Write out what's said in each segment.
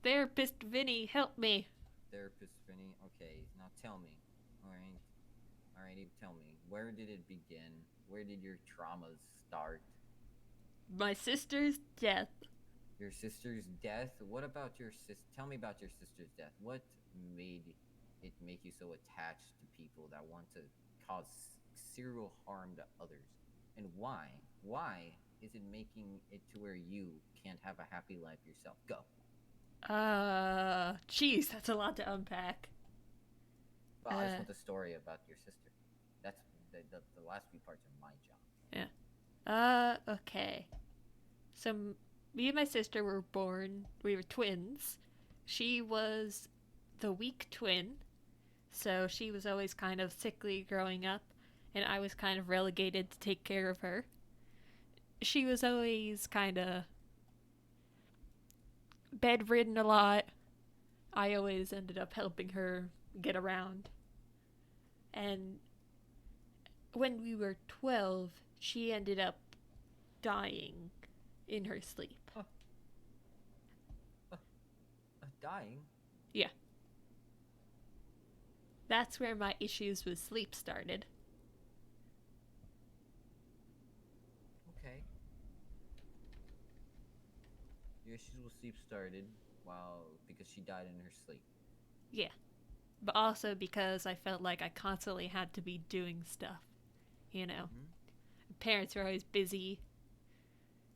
Therapist Vinny, help me. Therapist Vinny. Okay, now tell me. Alright. Alright, you tell me. Where did it begin? Where did your traumas start? My sister's death. Your sister's death? What about your sis? Tell me about your sister's death. What made it make you so attached to people that want to cause serial harm to others? And why? Why is it making it to where you can't have a happy life yourself? Go. Jeez, that's a lot to unpack. Well, I just Uh, want the story about your sister. That's the last few parts are my job. yeah. Okay. So, me and my sister were born, we were twins. She was the weak twin, so she was always kind of sickly growing up, and I was kind of relegated to take care of her. She was always kind of bedridden a lot. I always ended up helping her get around. And when we were 12, she ended up dying in her sleep. Uh, uh, Dying. Yeah, that's where my issues with sleep started. Okay. Your issues with sleep started while because she died in her sleep. Yeah, but also because I felt like I constantly had to be doing stuff. You know, Mm-hmm. parents were always busy.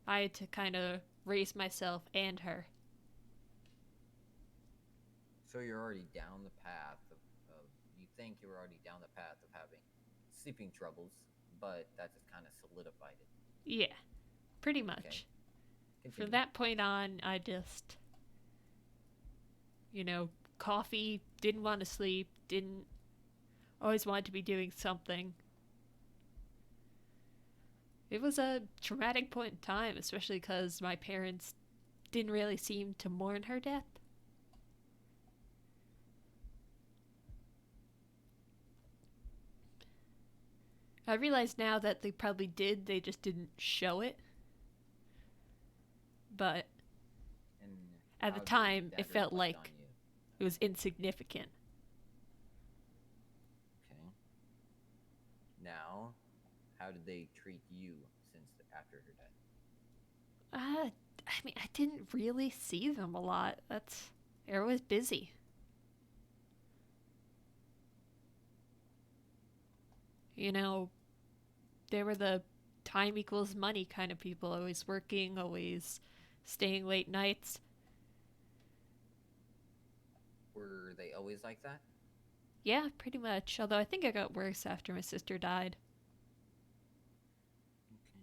I had to kind of raise myself and her. So you're already down the path of you think you're already down the path of having sleeping troubles, but that just kind of solidified it. Yeah, pretty Okay. much. From Continue. that point on, I just, coffee, didn't want to sleep, didn't always wanted to be doing something. It was a traumatic point in time, especially because my parents didn't really seem to mourn her death. I realize now that they probably did, they just didn't show it. But And at the how did time, it that felt reflect like on you? it was insignificant. Okay. Now, how did they treat you since after her death? Uh, I mean, I didn't really see them a lot. They're always busy. You know, they were the time equals money kind of people, always working, always staying late nights. Were they always like that? Yeah, pretty much. Although I think it got worse after my sister died. Okay.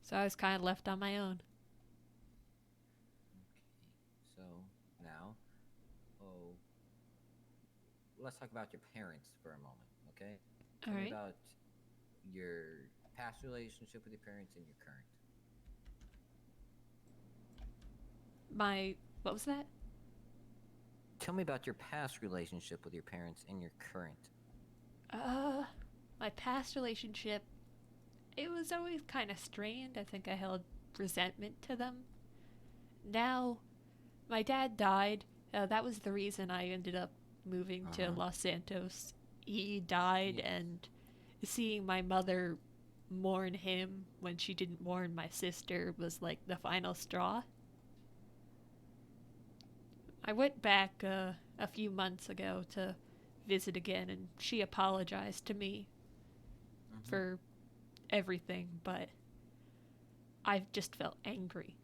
So I was kind of left on my own. Okay. So now, oh, let's talk about your parents for a moment, okay? All Tell me right. about your past relationship with your parents and your current. What was that? Tell me about your past relationship with your parents and your current. Uh, my past relationship, it was always kind of strained. I think I held resentment to them. Now, my dad died. That was the reason I ended up moving Uh to huh. Los Santos. He died, Yes. and seeing my mother mourn him when she didn't mourn my sister was like the final straw. I went back a few months ago to visit again, and she apologized to me Mm-hmm. for everything, but I just felt angry.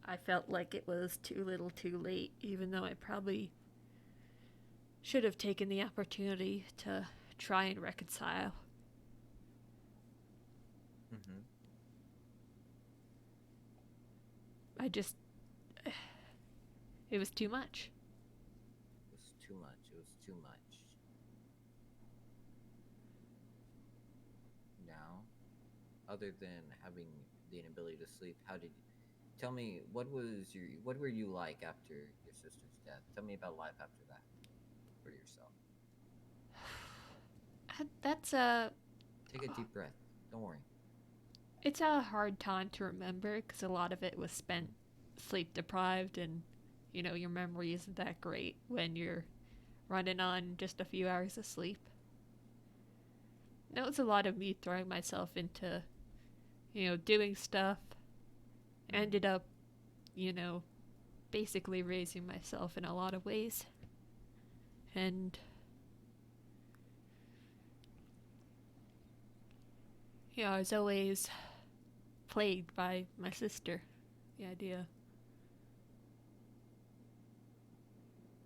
I felt like it was too little too late, even though I probably should have taken the opportunity to try and reconcile. Mm-hmm. I just, it was too much. It was too much. It was too much. Now, other than having the inability to sleep, how did you tell me what were you like after your sister's death? Tell me about life after that for yourself. That's a, Take a deep breath. Don't worry. it's a hard time to remember because a lot of it was spent sleep deprived and, your memory isn't that great when you're running on just a few hours of sleep. That was a lot of me throwing myself into, doing stuff. Mm-hmm. Ended up, you know, basically raising myself in a lot of ways. And, I was always plagued by my sister. The idea.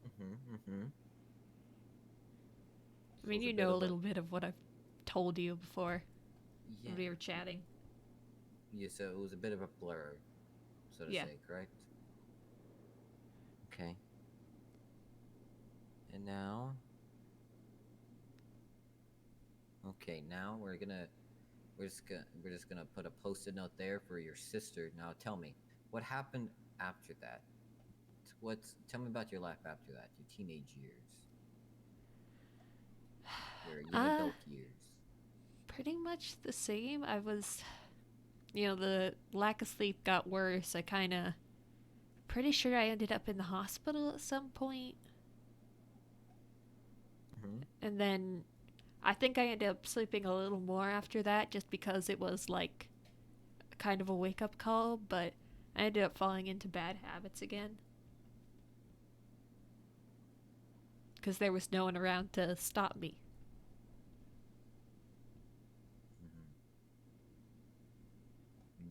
Mm-hmm. Mm-hmm. I So it mean, was a you bit know a of a little bit of what I've told you before when yeah. we were chatting. Yeah, so it was a bit of a blur, so to Yeah. say, correct? Okay. And now, okay, now we're just gonna put a post-it note there for your sister. Now tell me, what happened after that? Tell me about your life after that, your teenage years, your young Uh, adult years. Pretty much the same. I was, the lack of sleep got worse. I kind of, pretty sure I ended up in the hospital at some point. Mm-hmm. And then I think I ended up sleeping a little more after that just because it was like kind of a wake up call, but I ended up falling into bad habits again because there was no one around to stop me. Mm-hmm.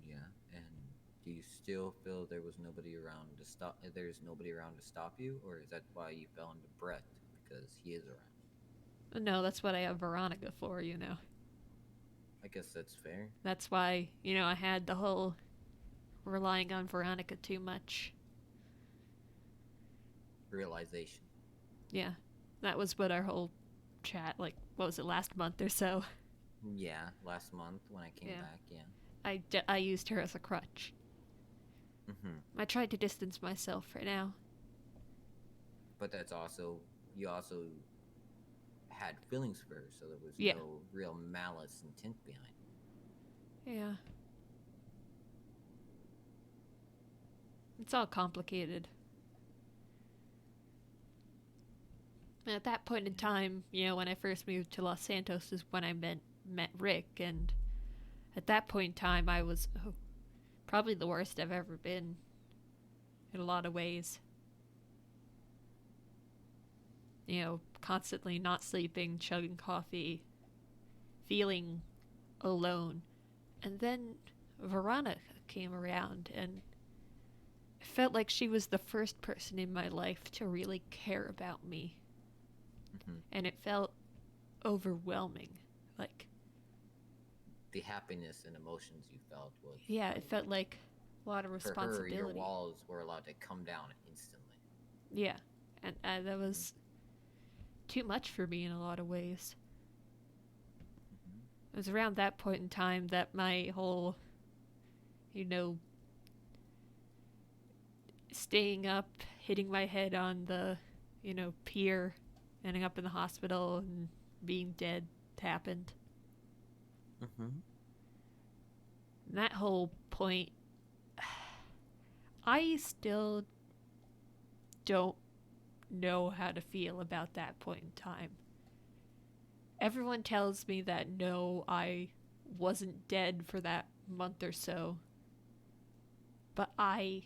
Yeah, and do you still feel there was nobody around to stop? There's nobody around to stop you, or is that why you fell into Brett because he is around? No, that's what I have Veronica for. I guess that's fair. That's why, I had the whole relying on Veronica too much. Realization. Yeah, that was what our whole chat, like, what was it, last month or so? Yeah, last month when I came Yeah. back, yeah. I used her as a crutch. Mm-hmm. I tried to distance myself for now. But that's also you also had feelings for her, so there was Yeah. no real malice intent behind Yeah. It's all complicated. And at that point in it. time, when I first moved to Los Santos is when I met Rick, and at that point in time, I was probably the worst I've ever been in a lot of ways. Constantly not sleeping, chugging coffee, feeling alone. And then Veronica came around, and it felt like she was the first person in my life to really care about me. Mm-hmm. And it felt overwhelming. Like, The happiness and emotions you felt was yeah, it like felt like a lot of for her, your responsibility. walls were allowed to come down instantly. Yeah. And that Mm-hmm. was too much for me in a lot of ways. Mm-hmm. It was around that point in time that my whole, you know, staying up, hitting my head on the, pier, ending up in the hospital and being dead happened. Mm-hmm. And that whole point, I still don't know how to feel about that point in time. Everyone tells me that no, I wasn't dead for that month or so, but I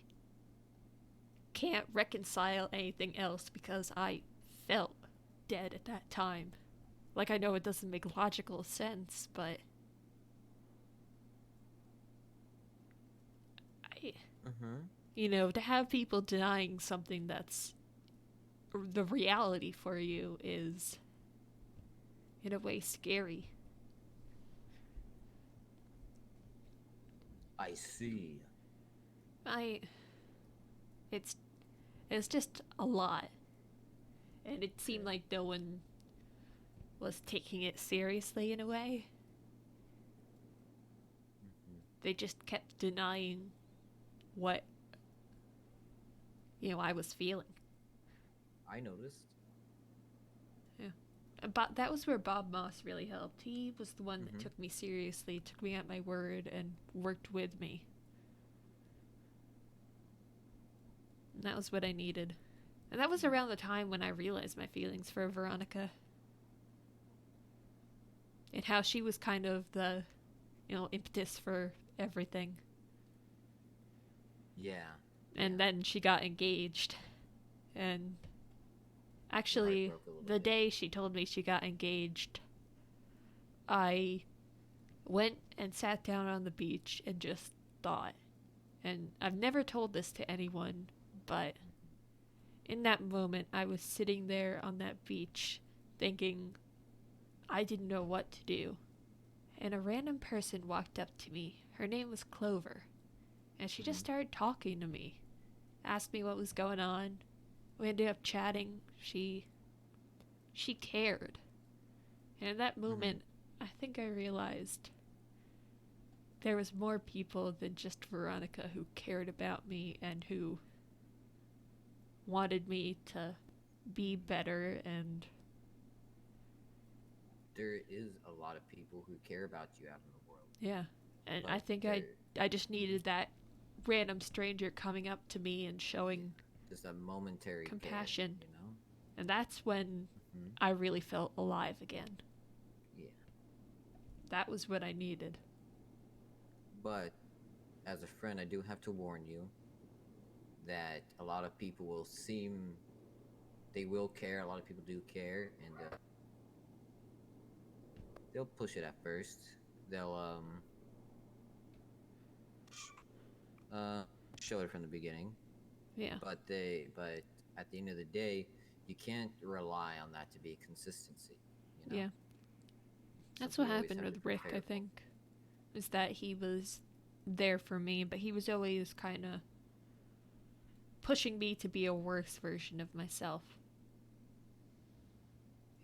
can't reconcile anything else because I felt dead at that time. Like, I know it doesn't make logical sense, but I, Mm-hmm. to have people denying something that's the reality for you is, in a way, scary. I see. I, it's, it's just a lot. And it seemed Okay. like no one was taking it seriously in a way. Mm-hmm. They just kept denying what, I was feeling. I noticed. Yeah. But that was where Bob Moss really helped. He was the one that Mm-hmm. took me seriously, took me at my word, and worked with me. And that was what I needed. And that was around the time when I realized my feelings for Veronica. And how she was kind of the, impetus for everything. Yeah, And yeah. then she got engaged. And Your heart actually, broke a little the bit. day she told me she got engaged, I went and sat down on the beach and just thought. And I've never told this to anyone, but in that moment, I was sitting there on that beach thinking I didn't know what to do. And a random person walked up to me. Her name was Clover. And she just Mm-hmm. started talking to me, asked me what was going on. We ended up chatting. She cared. And in that Mm-hmm. moment, I think I realized there was more people than just Veronica who cared about me and who wanted me to be better. And There is a lot of people who care about you out in the world, yeah, and I but think I they're I just mhm, needed that random stranger coming up to me and yeah, showing just a momentary care, compassion. you know? And that's when Hmm. I really felt alive again. Yeah. That was what I needed. But as a friend, I do have to warn you that a lot of people will seem they will care. A lot of people do care, and they'll push it at first. They'll uh show it from the beginning, Yeah. but at the end of the day, you can't rely on that to be consistency. You know, Yeah. That's something what you always happened have to with Rick, I prepare for. think. Is that he was there for me, but he was always kind of pushing me to be a worse version of myself.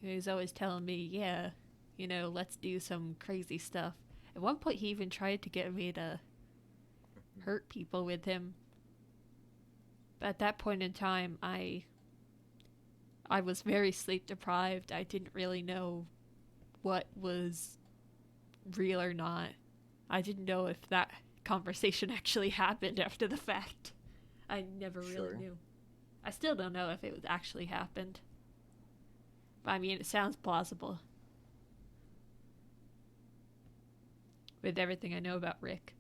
He was always telling me, yeah, let's do some crazy stuff. At one point, he even tried to get me to Mhm. hurt people with him. But at that point in time, I was very sleep deprived. I didn't really know what was real or not. I didn't know if that conversation actually happened after the fact. I never really Sure. knew. I still don't know if it was actually happened. But I mean, it sounds plausible with everything I know about Rick.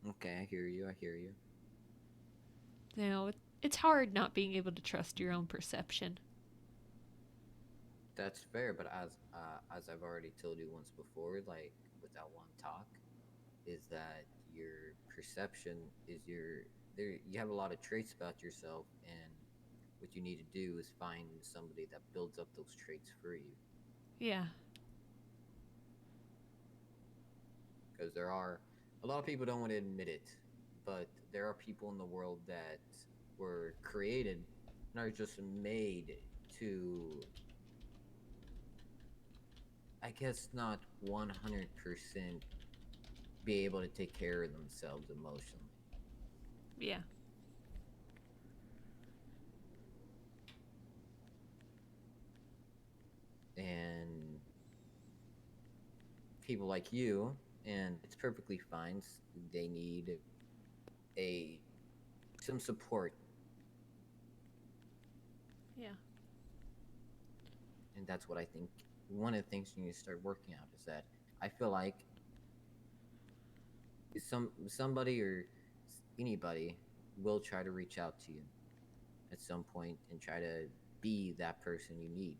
Okay, I hear you. I hear you. It's hard not being able to trust your own perception. That's fair, but as I've already told you once before, like with that one talk, is that your perception is your there. You have a lot of traits about yourself, and what you need to do is find somebody that builds up those traits for you. Yeah, Because there are a lot of people don't want to admit it, but there are people in the world that were created and are just made to, I guess, not 100% be able to take care of themselves emotionally. yeah, And people like you, and it's perfectly fine. They need a some support, yeah, and that's what I think. One of the things you need to start working out is that I feel like somebody or anybody will try to reach out to you at some point and try to be that person you need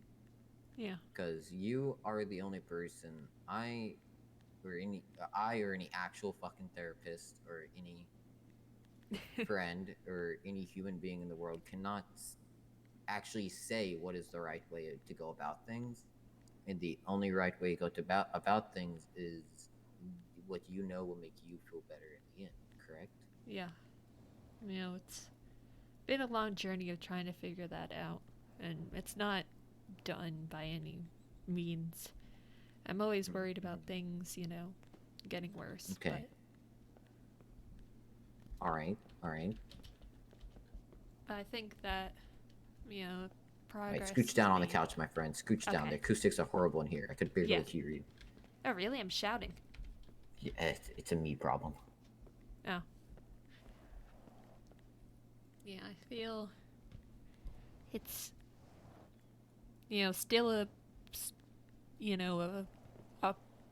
yeah, because you are the only person I or any actual fucking therapist or any friend or any human being in the world cannot actually say what is the right way to go about things, and the only right way to go to about things is what you know will make you feel better in the end, correct? yeah. It's been a long journey of trying to figure that out, and it's not done by any means. I'm always worried about Mm-hmm. things, getting worse, Okay. All right. but I think that, you know, All right, progress scooch is down on the made. couch, my friend. Scooch down. The Okay. acoustics are horrible in here. I could Yeah. barely hear you. Oh, really? I'm shouting. Yeah, it's a me problem. Oh, yeah, I feel it's, still a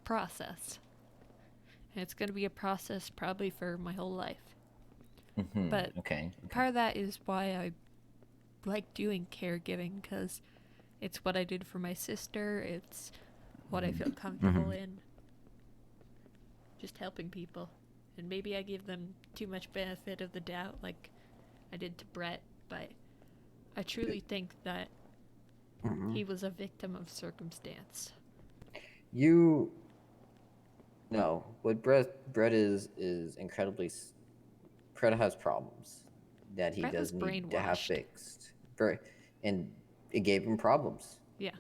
process. And it's going to be a process probably for my whole life. But Okay. Okay. part of that is why I like doing caregiving, because it's what I did for my sister. It's what I feel comfortable Hmm. in, just helping people. And maybe I give them too much benefit of the doubt, like I did to Brett, but I truly think that Hmm. he was a victim of circumstance. You no. What Brett is incredibly. Brett has problems that he Brett was does need to have brainwashed. fixed. And it gave him problems. Yeah,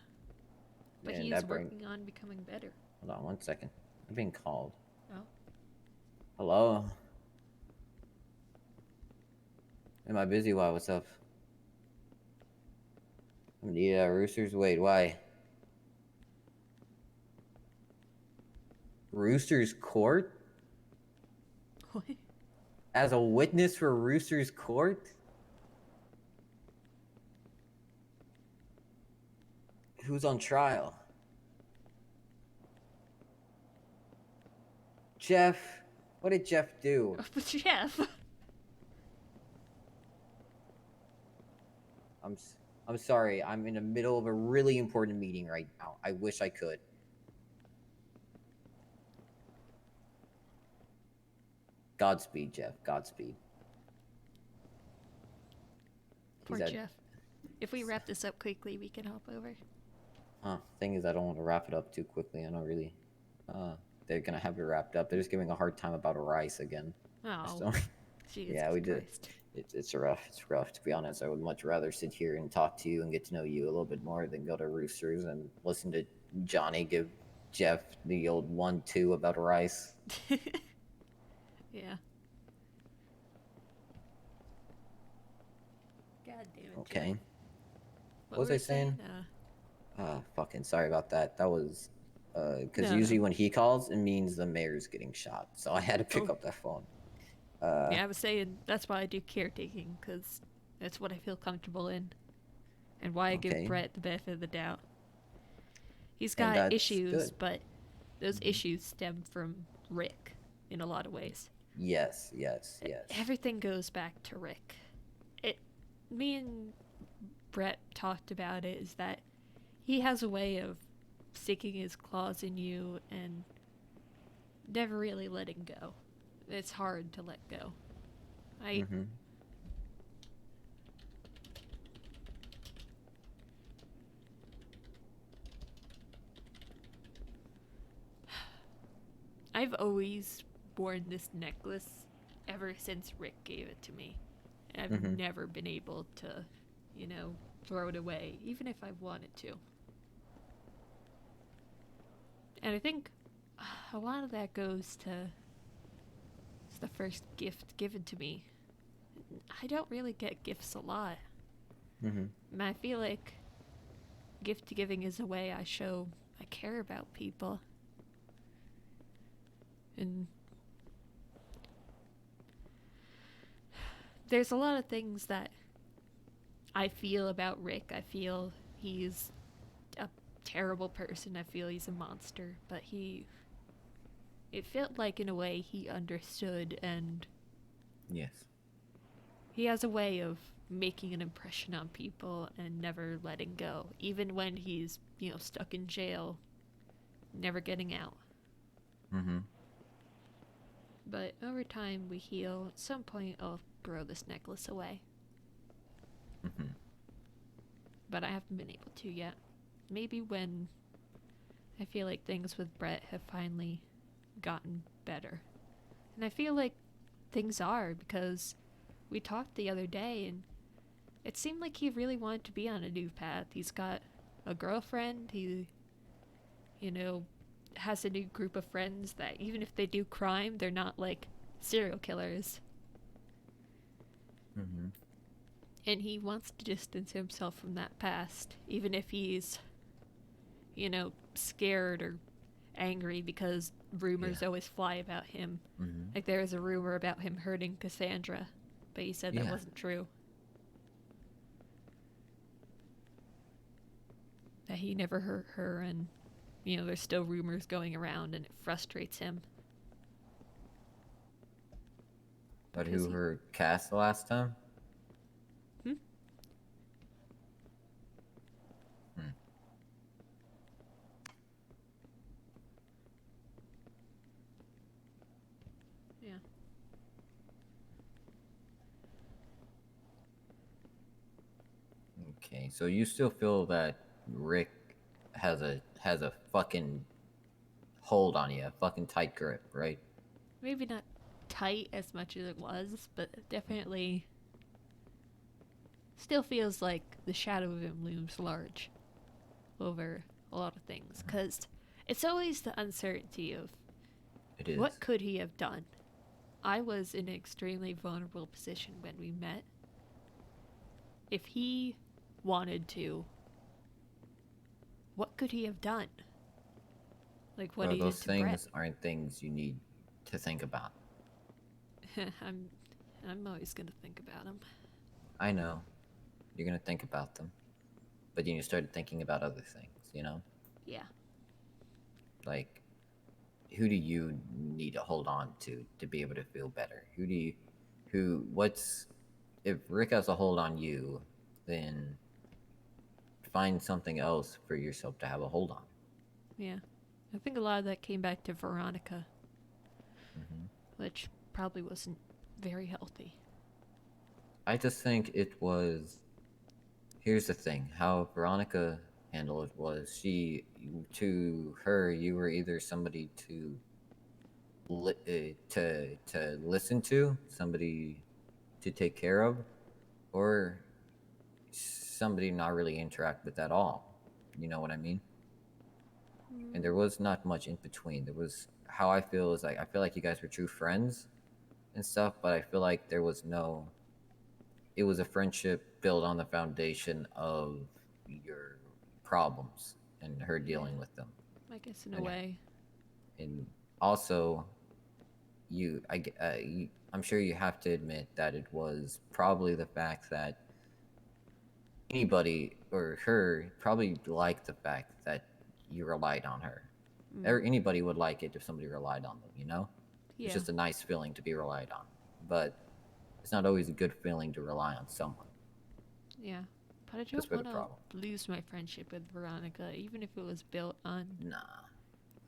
but And he is that bring. working on becoming better. Hold on 1 second. I'm being called. Oh, Hello. Am I busy? Why? What's up? Yeah, Roosters. Wait, why? Roosters Court? what? As a witness for Roosters Court? Who's on trial? Jeff. What did Jeff do? But Jeff. I'm s- I'm sorry. I'm in the middle of a really important meeting right now. I wish I could. Godspeed, Jeff. Godspeed. He's Poor at. Jeff. If we wrap this up quickly, we can hop over. Thing is, I don't want to wrap it up too quickly. I don't really. Uh, they're gonna have it wrapped up. They're just giving a hard time about rice again. I just Oh, don't. Jesus Yeah, we did. Christ. It's rough. It's rough, to be honest. I would much rather sit here and talk to you and get to know you a little bit more than go to Roosters and listen to Johnny give Jeff the old 1-2 about rice. Yeah. God damn it, Jeff. Okay. What What was were I we saying? saying? Fucking sorry about that. That was because No, no. usually when he calls, it means the mayor's getting shot. So I had to pick Oh, up that phone. Uh, yeah, I was saying that's why I do caretaking, because that's what I feel comfortable in, and why I give okay, Brett the benefit of the doubt. He's and got that's issues, good. but those Hmm. issues stem from Rick in a lot of ways. Yes, yes, yes. Everything goes back to Rick. It, me and Brett talked about it, is that he has a way of sticking his claws in you and never really letting go. It's hard to let go. I Hmm. I've always worn this necklace ever since Rick gave it to me. I've Hmm. never been able to, throw it away, even if I wanted to. And I think a lot of that goes to it's the first gift given to me. I don't really get gifts a lot. Hmm. And I feel like gift giving is a way I show I care about people. And there's a lot of things that I feel about Rick. I feel he's a terrible person. I feel he's a monster. But it felt like in a way he understood, and Yes. he has a way of making an impression on people and never letting go. Even when he's, stuck in jail, never getting out. Hmm. But over time we heal. At some point I'll throw this necklace away. Hmm. But I haven't been able to yet. Maybe when I feel like things with Brett have finally gotten better. And I feel like things are, because we talked the other day and it seemed like he really wanted to be on a new path. He's got a girlfriend. He, you know, has a new group of friends that even if they do crime, they're not like serial killers. Hmm. And he wants to distance himself from that past, even if he's, scared or angry because Yeah. rumors always fly about him. Mm-hmm. Like there was a rumor about him hurting Cassandra, but he said that Yeah. wasn't true. That he never hurt her, and there's still rumors going around, and it frustrates him But because who he. heard Cass the last time? Hmm? Hmm. Yeah. Okay, so you still feel that Rick has a fucking hold on you, a fucking tight grip, right? Maybe not tight as much as it was, but definitely still feels like the shadow of him looms large over a lot of things. Mhm. Because it's always the uncertainty of It what is. could he have done. I was in an extremely vulnerable position when we met. If he wanted to, what could he have done? Like what Well, he did those to Brett. things aren't things you need to think about. I'm I'm always gonna think about him. I know you're gonna think about them, but then you started thinking about other things. Yeah. Like who do you need to hold on to be able to feel better? What's if Rick has a hold on you, then find something else for yourself to have a hold on. Yeah. I think a lot of that came back to Veronica, Hmm. which probably wasn't very healthy. I just think it was. Here's the thing: how Veronica handled it was to her, you were either somebody to listen to, somebody to take care of, or somebody not really interact with at all. You know what I mean? And there Mm, was not much in between. There was how I feel is like I feel like you guys were true friends and stuff, but I feel like there was no. It was a friendship built on the foundation of your problems and her yeah. dealing with them, I guess in a and way. and also I'm sure you have to admit that it was probably the fact that anybody or her probably liked the fact that you relied on her. Mm, Or anybody would like it if somebody relied on them. It's yeah. just a nice feeling to be relied on, but it's not always a good feeling to rely on someone. Yeah. But I That's don't where the want to problem. lose my friendship with Veronica, even if it was built on Nah,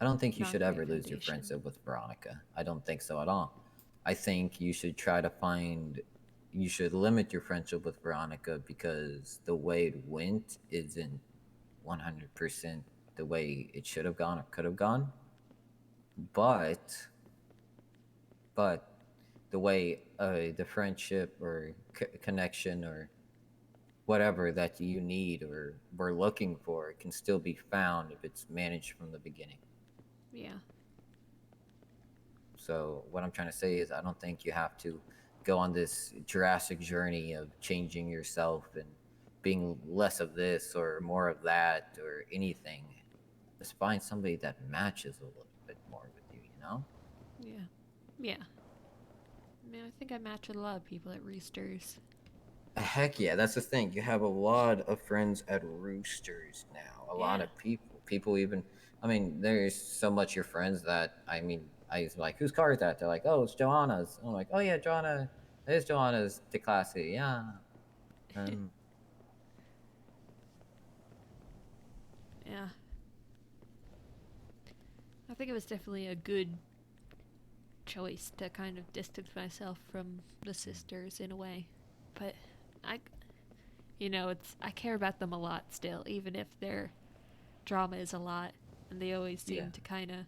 I don't think you not a should great ever lose your foundation. friendship with Veronica. I don't think so at all. I think you should limit your friendship with Veronica because the way it went isn't 100% the way it should have gone or could have gone. But, but the way the friendship or connection or whatever that you need or were looking for can still be found if it's managed from the beginning. Yeah. So what I'm trying to say is I don't think you have to go on this drastic journey of changing yourself and being less of this or more of that or anything. Just find somebody that matches a little bit more with you. Yeah. Yeah. I mean, I think I match with a lot of people at Roosters. Heck yeah, that's the thing. You have a lot of friends at Roosters now. A lot Yeah. of people. People even I mean, there's so much your friends that I was like, whose car is that? They're like, oh, it's Johanna's. I'm like, oh yeah, Johanna. It is Johanna's de classe. Yeah. Um, Yeah. I think it was definitely a good choice to kind of distance myself from the sisters in a way. But I, I care about them a lot still, even if their drama is a lot, and they always yeah. seem to kind of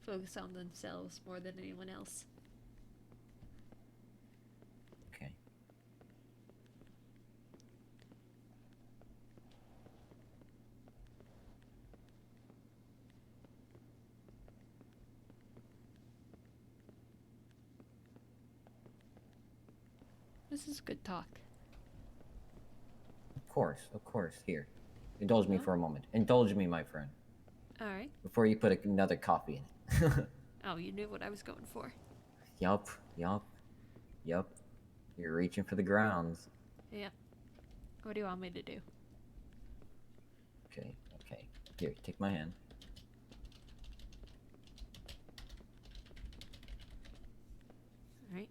focus on themselves more than anyone else. Okay. This is good talk. Of course. Of course. Here. Indulge me Huh? for a moment. Indulge me, my friend. All right. before you put another coffee in it. Oh, you knew what I was going for. Yup, yup, yup. You're reaching for the grounds. Yeah. What do you want me to do? Okay, okay. Here, take my hand. All right.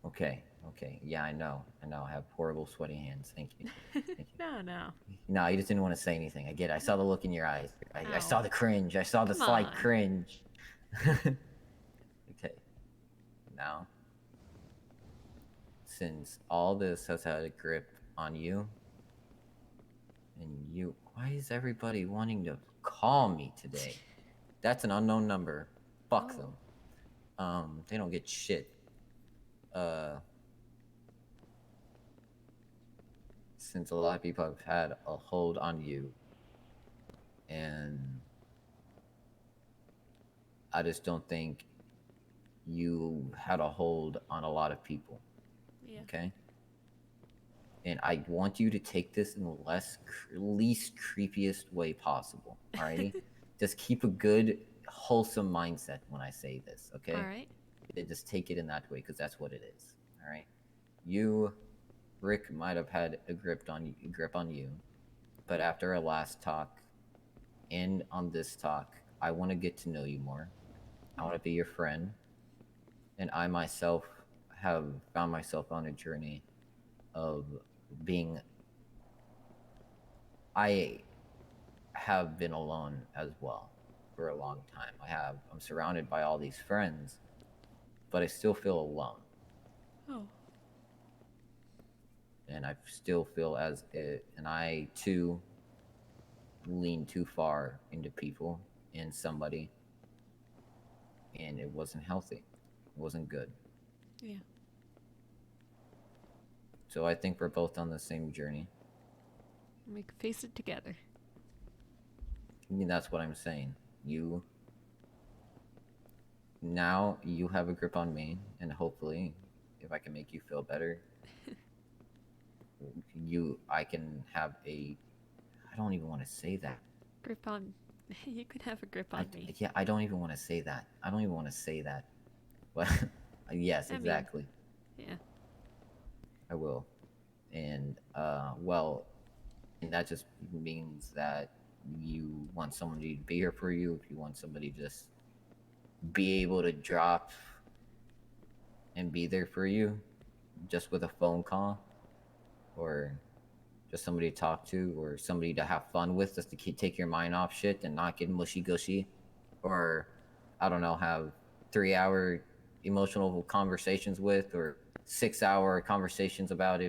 Okay, okay. Yeah, I know. I know. I have horrible, sweaty hands. Thank you. Thank you. No, no. No, you just didn't want to say anything. I get it. I saw the look in your eyes. I Ow. saw the cringe. I saw the Come slight on. cringe. Okay. Now, since all this has had a grip on you, and you. Why is everybody wanting to call me today? That's an unknown number. Fuck Oh. them. They don't get shit. Uh, since a lot of people have had a hold on you, and I just don't think you had a hold on a lot of people. Yeah. Okay. And I want you to take this in the least creepiest way possible. Alrighty, just keep a good, wholesome mindset when I say this. All Okay, right. just take it in that way because that's what it is. All right, you, Rick, might have had a grip on you, but after our last talk and on this talk, I want to get to know you more. I want to be your friend, and I myself have found myself on a journey of being. I have been alone as well for a long time. I'm surrounded by all these friends, but I still feel alone. Oh. And I still feel as it, and I too lean too far into people and somebody, and it wasn't healthy. It wasn't good. Yeah. So I think we're both on the same journey. We can face it together. I mean, that's what I'm saying. Now you have a grip on me, and hopefully, if I can make you feel better, I can have a. I don't even want to say that. Grip on. You can have a grip on me. Yeah, I don't even want to say that. I don't even want to say that. But yes, I mean, exactly. yeah. I will. And well, and that just means that you want somebody to be here for you. If you want somebody to just be able to drop and be there for you, just with a phone call, or just somebody to talk to, or somebody to have fun with, just to take your mind off shit and not get mushy gushy, or I don't know, have 3 hour emotional conversations with, or 6 hour conversations about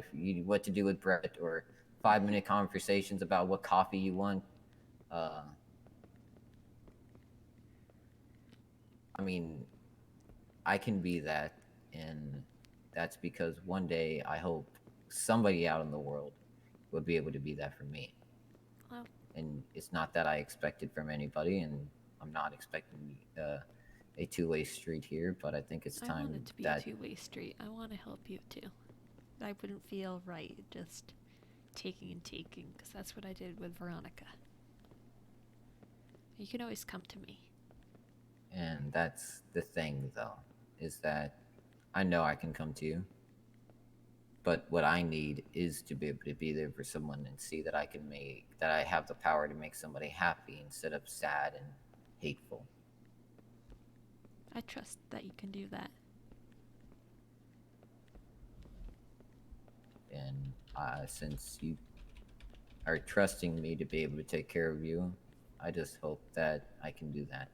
what to do with Brett, or 5 minute conversations about what coffee you want. Uh, I mean, I can be that, and that's because one day I hope somebody out in the world will be able to be that for me. Well, And it's not that I expect it from anybody, and I'm not expecting a two-way street here, but I think it's I want time it to be a that. two-way street. I want to help you too. I wouldn't feel right just taking and taking because that's what I did with Veronica. You can always come to me. And that's the thing, though, is that I know I can come to you, but what I need is to be able to be there for someone and see that I have the power to make somebody happy instead of sad and hateful. I trust that you can do that. And since you are trusting me to be able to take care of you, I just hope that I can do that.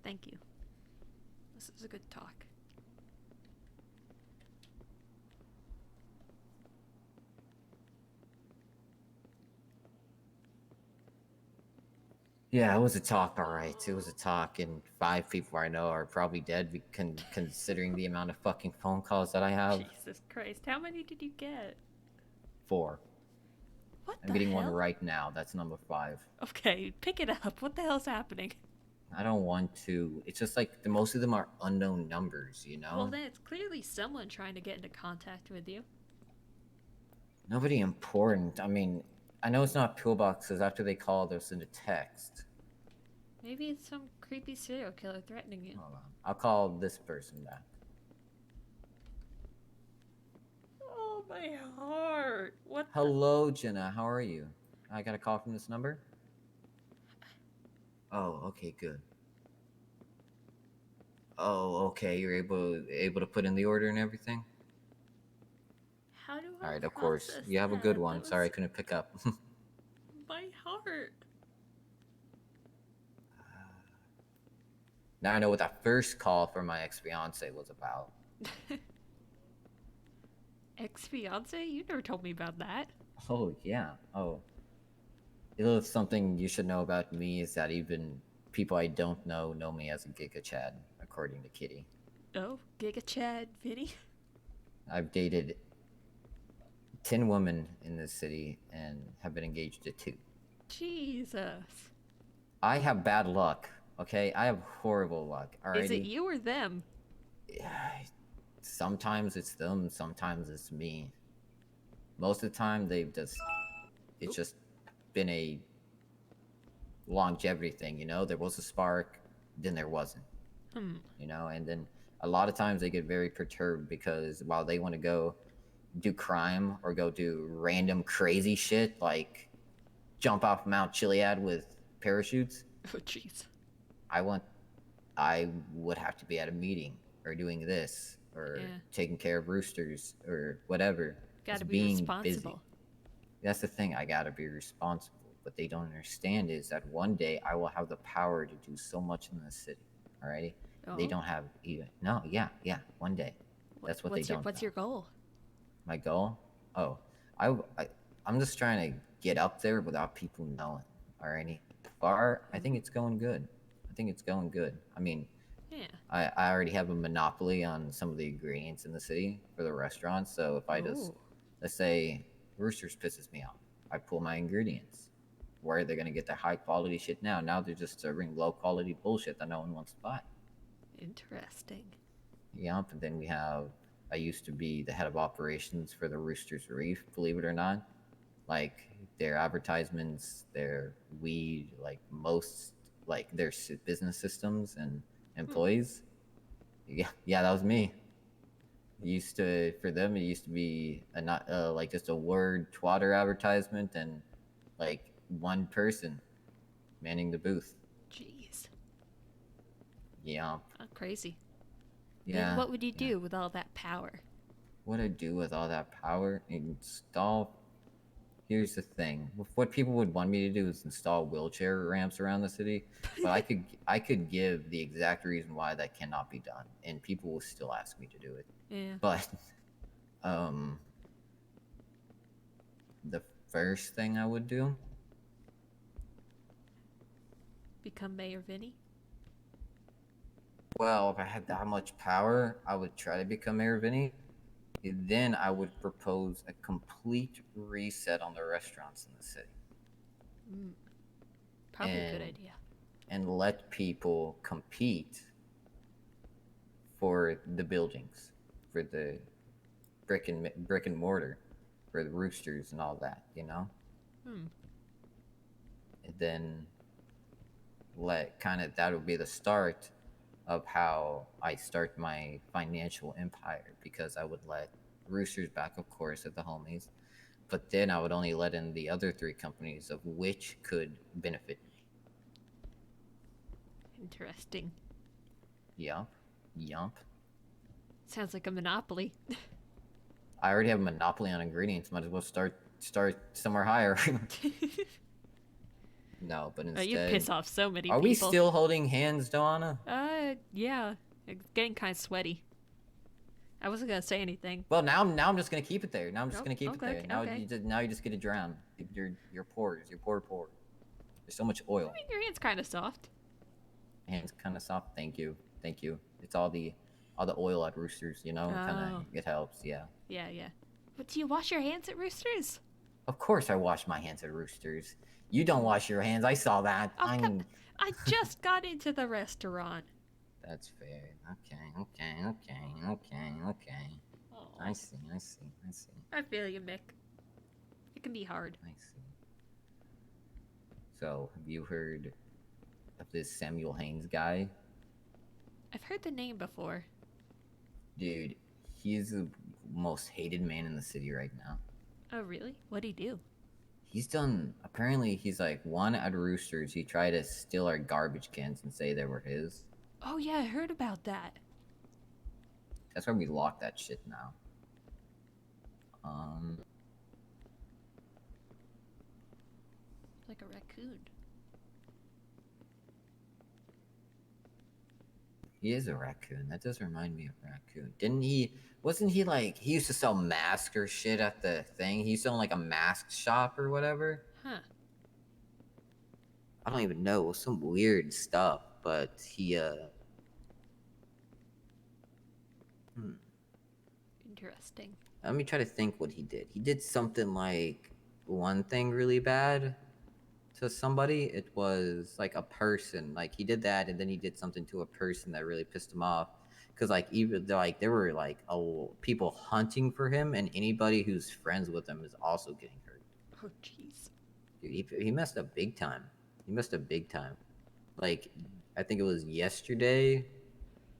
Thank you. This is a good talk. Yeah, it was a talk, all right. It was a talk, and 5 people I know are probably dead, considering the amount of fucking phone calls that I have. Jesus Christ. How many did you get? 4. What I'm the getting one hell? right now. That's number 5. Okay, pick it up. What the hell's happening? I don't want to. It's just like most of them are unknown numbers, you Well, know? then it's clearly someone trying to get into contact with you. Nobody important. I mean, I know it's not pillboxes. After they call, they'll send a text. Maybe it's some creepy serial killer threatening you. Hold on. I'll call this person back. Oh, my heart. What the? Hello, Jenna. How are you? I got a call from this number. Oh, okay, good. Oh, okay. You're able to put in the order and everything. How do All I right, of course. process You have a good that? That one. Sorry, I was couldn't pick up. my heart. Now I know what that first call from my ex-fiance was about. Ex fiance? You never told me about that. Oh yeah. Oh, something you should know about me is that even people I don't know me as a Giga Chad, according to Kitty. Oh, Giga Chad, Vinny? I've dated 10 women in this city and have been engaged to 2. Jesus. I have bad luck. Okay, I have horrible luck. Is it Alrighty. you or them? Sometimes it's them. Sometimes it's me. Most of the time, it's Oop. just been a longevity thing. There was a spark, then there wasn't. Hmm. And then a lot of times they get very perturbed because while they want to go do crime or go do random crazy shit like jump off Mount Chiliad with parachutes, Oh, jeez. I want I would have to be at a meeting or doing this or Yeah. taking care of roosters or whatever. Gotta Just be being busy. responsible. That's the thing. I gotta be responsible. What they don't understand is that one day I will have the power to do so much in the city. Alrighty? They Oh? don't have even. No, yeah. One day. That's what they don't What's know. your goal? My goal? Oh, I, I I'm just trying to get up there without people knowing. Alrighty? I think Ooh. it's going good. I think it's going good. I mean, Yeah. I already have a monopoly on some of the ingredients in the city for the restaurants. So if I just, Oh. let's say, Roosters pisses me off, I pull my ingredients. Where are they going to get the high quality shit now? Now they're just serving low quality bullshit that no one wants to buy. Interesting. Yep. And then I used to be the head of operations for the Roosters Reef, believe it or not. Like their advertisements, their weed, like most, like their business systems and Hmm. employees. Yeah, that was me. For them it used to be a not like just a word twatter advertisement and like one person manning the booth. Jeez. Yeah, Oh, crazy. Then yeah, what would you yeah. do with all that power? What I do with all that power? Install. Here's the thing: what people would want me to do is install wheelchair ramps around the city, but I could give the exact reason why that cannot be done, and people will still ask me to do it. Yeah. But um, the first thing I would do. Become Mayor Vinny? Well, if I had that much power, I would try to become Mayor Vinny. Then I would propose a complete reset on the restaurants in the city, Mm, probably a good and idea. let people compete for the buildings, for the brick and mortar, for the roosters and all that. Hmm. And then let kind of that would be the start of how I start my financial empire because I would let roosters back, of course, at the homies, but then I would only let in the other 3 companies of which could benefit me. Interesting. Yup, yup. Sounds like a monopoly. I already have a monopoly on ingredients. Might as well start somewhere higher. No, but You instead, piss off so many are we people. still holding hands, Johanna? Yeah. It's getting kind of sweaty. I wasn't gonna say anything. Well, now I'm just gonna keep it there. Now I'm just Oh, gonna keep it okay, there. okay. Now you just get to drown. Your pores, your pore. There's so much I oil. mean, your hand's kind of soft. Hands kind of soft. Thank you. It's all the oil at roosters. Kind of Oh, it helps. Yeah. yeah. But do you wash your hands at Roosters? Of course, I wash my hands at roosters. You don't wash your hands. I saw that. Oh, I just got into the restaurant. That's fair. Okay. I Oh, see. I feel you, Mick. It can be hard. I see. So, have you heard of this Samuel Haynes guy? I've heard the name before. Dude, he's the most hated man in the city right now. Oh, really? What'd he do? He's done. Apparently, he's like one at Roosters. He tried to steal our garbage cans and say they were his. Oh, yeah, I heard about that. That's why we lock that shit now. Um, Like a raccoon. he is a raccoon. That does remind me of a raccoon. Didn't he? Wasn't he like he used to sell masks or shit at the thing? He used to own like a mask shop or whatever. Huh. I don't even know. It was some weird stuff, but he Interesting. let me try to think what he did. He did something like one thing really bad to somebody. It was like a person. Like he did that, and then he did something to a person that really pissed him off. Because like even like there were like people hunting for him, and anybody who's friends with him is also getting hurt. Oh, jeez. Dude, he messed up big time. He messed up big time. Like I think it was yesterday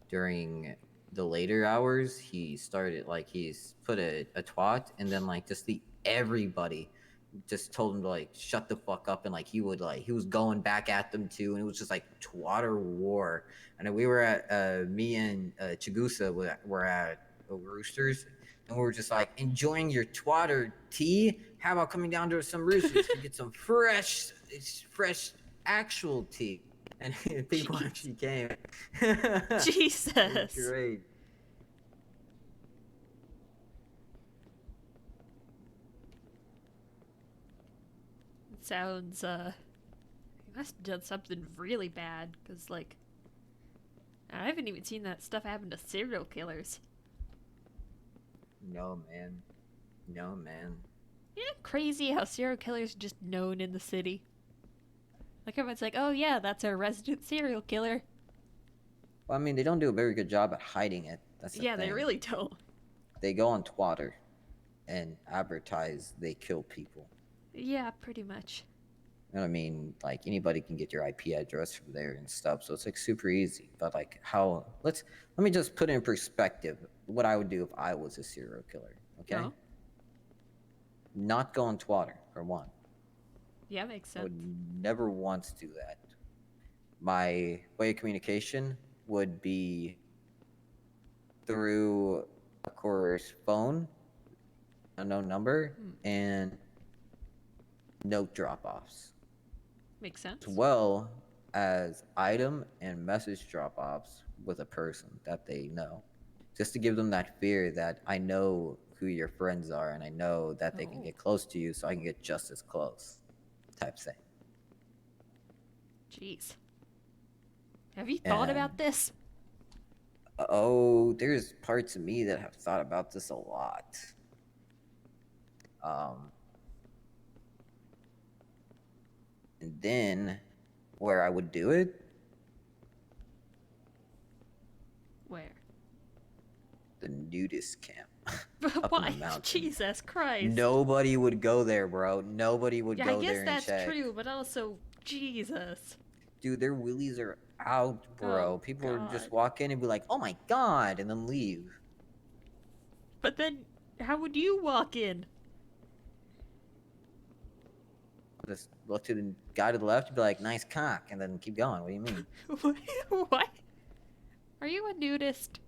during the later hours, he started like he's put a twat, and then like just everybody just told him to like shut the fuck up, and like he was going back at them too, and it was just like twatter war. And then we were at me and Chigusa were at Roosters, and we were just like enjoying your twatter tea. How about coming down to some Roosters to get some fresh actual tea? And people Jeez. actually came. Jesus. Great. It sounds, he must have done something really bad, because, like, I haven't even seen that stuff happen to serial killers. No, man. No, man. Yeah, crazy how serial killers are just known in the city. Like, everyone's like, oh yeah, that's our resident serial killer. Well, I mean, they don't do a very good job at hiding it. That's the Yeah, thing. they really don't. They go on Twitter and advertise they kill people. Yeah, pretty much. You know what I mean? Like anybody can get your IP address from there and stuff, so it's like super easy. But like how? Let me just put in perspective what I would do if I was a serial killer. Okay? No? Not go on Twitter for one. Yeah, makes I sense. would never once do that. My way of communication would be through, of course, phone, unknown number, and note drop-offs, Makes sense. as well as item and message drop-offs with a person that they know, just to give them that fear that I know who your friends are and I know that they can Oh. get close to you, so I can get just as close, type thing. Jeez. Have you thought about this? Oh, there's parts of me that have thought about this a lot. And then where I would do it, Where? the nudist camp. Up Why? in the mountains. Jesus Christ. Nobody would go there, bro. Nobody would Yeah, go I guess there and that's check. true, but also, Jesus. Dude, their willies are out, bro. Oh, People would just God. walk in and be like, "Oh my god," and then leave. But then, how would you walk in? Just look to the guy to the left and be like, "Nice cock," and then keep going. What do you mean? What? Are you a nudist?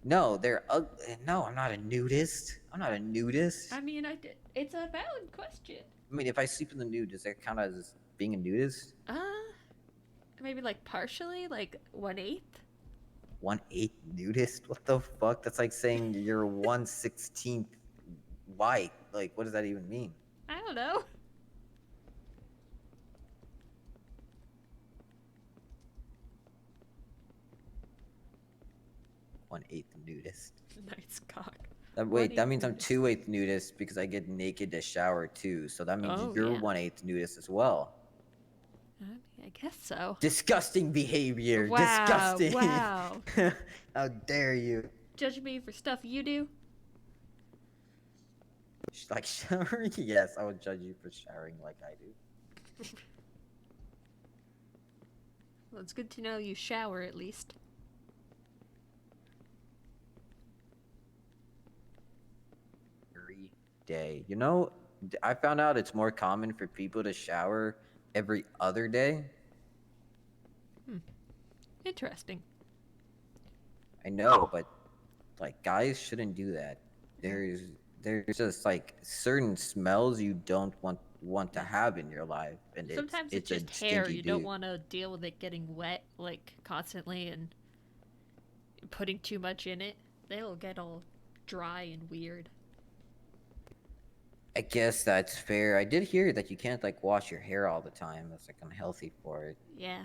No, they're ugly. No, I'm not a nudist. I'm not a nudist. I mean, it's a valid question. I mean, if I sleep in the nude, does that count as being a nudist? Maybe like partially, like 1/8. 1/8 nudist? What the fuck? That's like saying you're 1/16 white. Like, what does that even mean? I don't know. 1/8 nudist. Nice cock. Wait, that 1/8 means I'm nudist. 2/8 nudist because I get naked to shower too. So that means Oh, you're yeah. 1/8 nudist as well. I mean, I guess so. Disgusting behavior. Wow, Disgusting. wow. How dare you? Judge me for stuff you do? Like showering? Yes, I would judge you for showering like I do. Well, it's good to know you shower at least. Every day. You know, I found out it's more common for people to shower every other day. Hmm. Interesting. I know, but like guys shouldn't do that. Yeah. There's just like certain smells you don't want to have in your life, and Sometimes it's it's a just hair. stinky You don't dude. want to deal with it getting wet, like, constantly and putting too much in it. They'll get all dry and weird. I guess that's fair. I did hear that you can't like wash your hair all the time. That's like unhealthy for it. Yeah.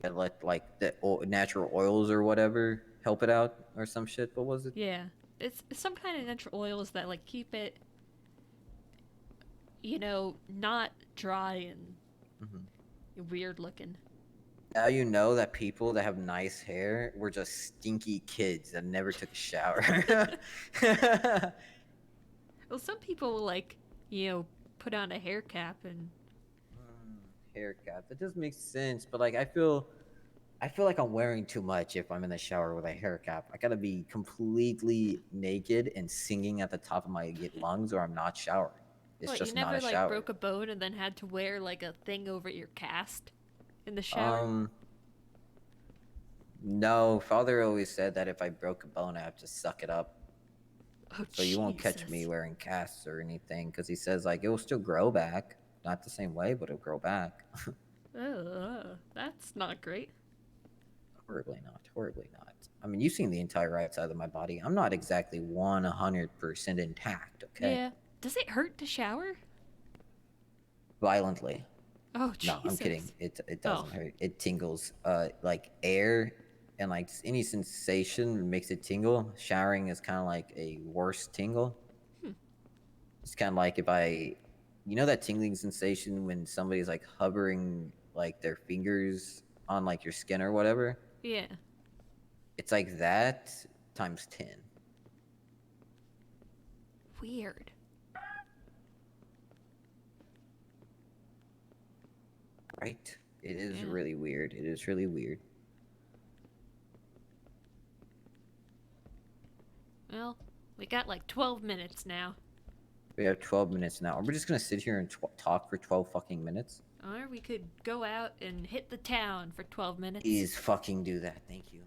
And let like the natural oils or whatever help it out or some shit. What was it? Yeah. It's some kind of natural oils that, like, keep it, not dry and Hmm. weird looking. Now you know that people that have nice hair were just stinky kids that never took a shower. Well, some people will, like, put on a hair cap and. Mm, hair cap. That does make sense, but like I feel like I'm wearing too much if I'm in the shower with a hair cap. I gotta be completely naked and singing at the top of my lungs, or I'm not showering. It's What, you just not a never, like, broke shower. a bone and then had to wear, like, a thing over your cast in the shower? Um, no. Father always said that if I broke a bone, I have to suck it up. Oh, So you won't catch me Jesus. wearing casts or anything, because he says like it will still grow back, not the same way, but it'll grow back. That's not great. Horribly not. Horribly not. I mean, you've seen the entire right side of my body. I'm not exactly 100% intact. Okay, Yeah. Does it hurt to shower? violently. Oh, No, I'm kidding. Jesus. It Oh, doesn't hurt. It tingles. Like air and like any sensation makes it tingle. Showering is kind of like a worse tingle. hmm. It's kind of like if you know that tingling sensation when somebody's like hovering like their fingers on like your skin or whatever. Yeah. It's like that times 10. Weird. Right? It is Yeah. really weird. It is really weird. Well, we got like 12 minutes now. We have 12 minutes now. Are we just gonna sit here and talk for 12 fucking minutes? Or we could go out and hit the town for 12 minutes. Please fucking do that. Thank you.